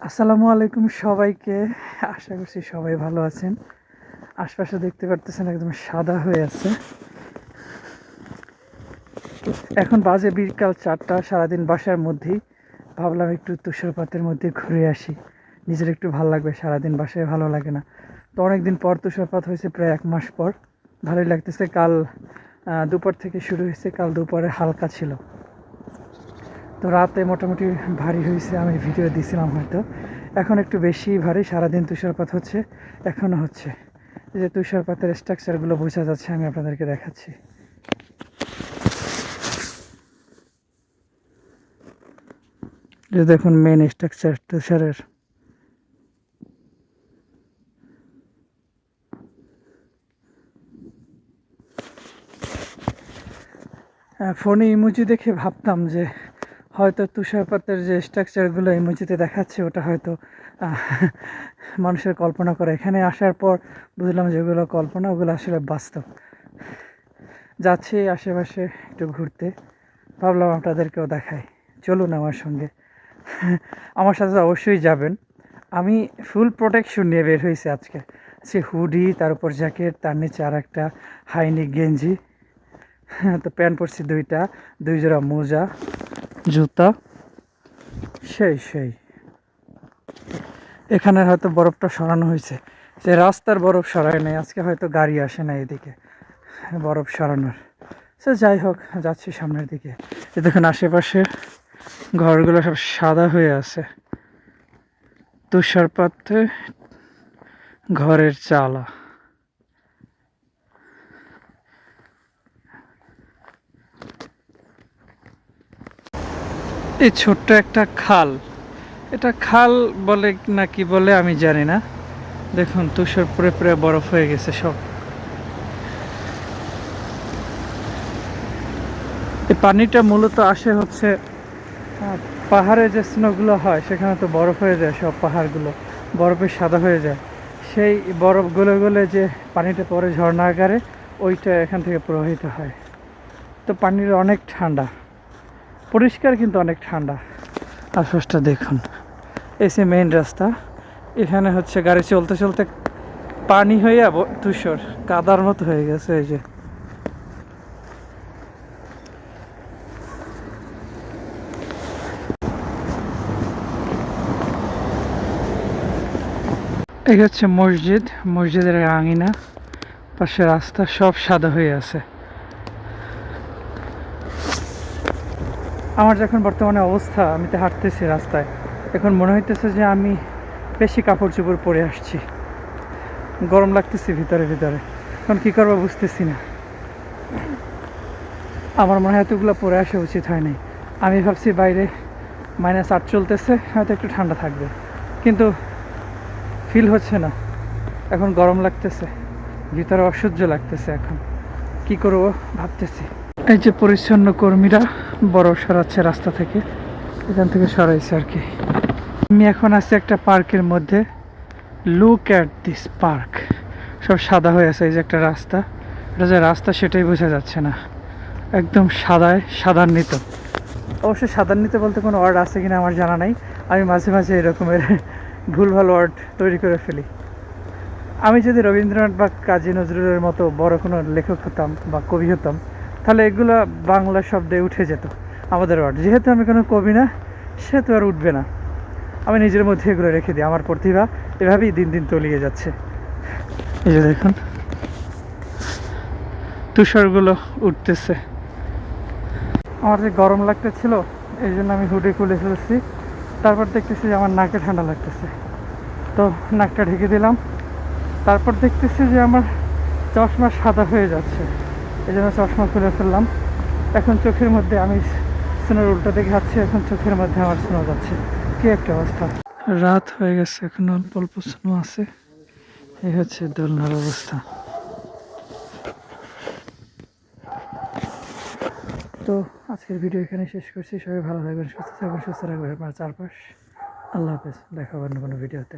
আসসালামু আলাইকুম সবাইকে। আশা করছি সবাই ভালো আছেন। আশপাশে দেখতে পারতেছেন একদম সাদা হয়ে আছে। এখন বাজে বিকাল 4টা। সারাদিন বাসার মধ্যেই ভাবলাম একটু তুষারপাতের মধ্যে ঘুরে আসি, নিজের একটু ভালো লাগবে। সারাদিন বাসায় ভালো লাগে না, তো অনেকদিন পর তুষারপাত হয়েছে, প্রায় 1 মাস পর। ভালোই লাগতেছে। কাল দুপুর থেকে শুরু হয়েছে, কাল দুপুরে হালকা ছিল, তো রাতে মোটামুটি ভারী হয়েছে। আমি ভিডিও দিছিলাম হয়তো, এখন একটু বেশি ভারী। সারাদিন তুষারপাত হচ্ছে, এখনও হচ্ছে। এই যে তুষারপাতের স্ট্রাকচারগুলো বোঝা যাচ্ছে, আমি আপনাদেরকে দেখাচ্ছি। যে দেখুন মেন স্ট্রাকচার তুষারের। ফোনে ইমোজি দেখে ভাবতাম যে হয়তো তুষারপাতের যে স্ট্রাকচারগুলো ইমোজিতে দেখাচ্ছে ওটা হয়তো আহ, মানুষের কল্পনা করে। এখানে আসার পর বুঝলাম যে ওগুলো কল্পনা, ওগুলো আসলে বাস্তব। যাচ্ছি আশেপাশে একটু ঘুরতে, ভাবলাম আপনাদেরকেও দেখাই। চলুন আমার সঙ্গে। আমার সাথে তো অবশ্যই যাবেন। আমি ফুল প্রোটেকশন নিয়ে বের হয়েছি আজকে। সে হুডি, তার উপর জ্যাকেট, তার নিচে আর একটা হাইনেক গেঞ্জি, তো প্যান্ট পরছি দুইটা, 2 জোড়া মোজা, জুতা। সেই এখানে হয়তো বরফটা সরানো হয়েছে, যে রাস্তার বরফ সরায় নাই আজকে, হয়তো গাড়ি আসে না এদিকে বরফ সরানোর। সে যাই হোক, যাচ্ছি সামনের দিকে। এ দেখুন আশেপাশে ঘরগুলো সব সাদা হয়ে আছে, তুষারপাতে ঘরের চালা। এই ছোট্ট একটা খাল, এটা খাল বলে না কি বলে আমি জানি না। দেখুন তুষার পুরে পুরে বরফ হয়ে গেছে সব। এই পানিটা মূলত আসে হচ্ছে পাহাড়ে যে স্নোগুলো হয়, সেখানে তো বরফ হয়ে যায়, সব পাহাড়গুলো বরফে সাদা হয়ে যায়। সেই বরফ গলে গলে যে পানিটা পরে ঝর্ণা আকারে, ওইটা এখান থেকে প্রবাহিত হয়। তো পানির অনেক ঠান্ডা, পরিষ্কার কিন্তু অনেক ঠান্ডা। আশপাশটা দেখুন, এই সে মেইন রাস্তা। এখানে হচ্ছে গাড়ি চলতে চলতে পানি হয়ে ধূসর কাদার মতো হয়ে গেছে। এই যে এই হচ্ছে মসজিদ, মসজিদের আঙিনা, পাশে রাস্তা, সব সাদা হয়ে আছে। আমার যখন বর্তমানে অবস্থা, আমি তো হাঁটতেছি রাস্তায়, এখন মনে হইতেছে যে আমি বেশি কাপড় চোপড় পরে আসছি, গরম লাগতেছে ভিতরে ভিতরে। এখন কী করবো বুঝতেছি না। আমার মনে হয় এতগুলো পরে আসা উচিত হয় নাই। আমি ভাবছি বাইরে -8 চলতেছে, হয়তো একটু ঠান্ডা থাকবে, কিন্তু ফিল হচ্ছে না। এখন গরম লাগতেছে, ভিতরে অসহ্য লাগতেছে। এখন কি করব ভাবতেছি। এই যে পরিচ্ছন্ন কর্মীরা বরফ সরাচ্ছে রাস্তা থেকে, এখান থেকে সরাইছে আর কি। আমি এখন আছি একটা পার্কের মধ্যে। লুক অ্যাট দিস পার্ক, সব সাদা হয়ে আছে। এই যে একটা রাস্তা, এটা যে রাস্তা সেটাই বোঝা যাচ্ছে না, একদম সাদায় সাদান্বিত। অবশ্যই সাদান্বিত বলতে কোনো ওয়ার্ড আছে কিনা আমার জানা নাই। আমি মাঝে মাঝে এরকমের ভুলভাল ওয়ার্ড তৈরি করে ফেলি। আমি যদি রবীন্দ্রনাথ বা কাজী নজরুলের মতো বড় কোনো লেখক হতাম বা কবি হতাম, তাহলে এগুলো বাংলা শব্দে উঠে যেত আমাদের ওয়ার্ড। যেহেতু আমি কোনো কবি না, সেহেতু আর উঠবে না। আমি নিজের মধ্যে এগুলো রেখে দিই। আমার প্রতিভা এভাবেই দিন দিন তলিয়ে যাচ্ছে। এই যে দেখুন তুষারগুলো উঠতেছে। আমার যে গরম লাগতেছিল, এই জন্য আমি হুডি খুলে ফেলেছি। তারপর দেখতেছি যে আমার নাকে ঠান্ডা লাগতেছে, তো নাকটা ঢেকে দিলাম। তারপর দেখতেছি যে আমার চশমা সাদা হয়ে যাচ্ছে, এই জন্য চশমা খুলে ফেললাম। এখন চোখের মধ্যে আমি স্নোর উল্টো দিকে যাচ্ছি, এখন চোখের মধ্যে আমার স্নো যাচ্ছে। কি একটা অবস্থা। রাত হয়ে গেছে, এখন অল্প অল্প স্নো আছে। এই হচ্ছে দোলনার অবস্থা। তো আজকের ভিডিও এখানে শেষ করছি। সবাই ভালো থাকবেন, সুস্থ থাকবেন, সুস্থ রাখবেন আপনার চারপাশ। আল্লাহ হাফেজ, দেখা হবে অন্য কোনো ভিডিওতে।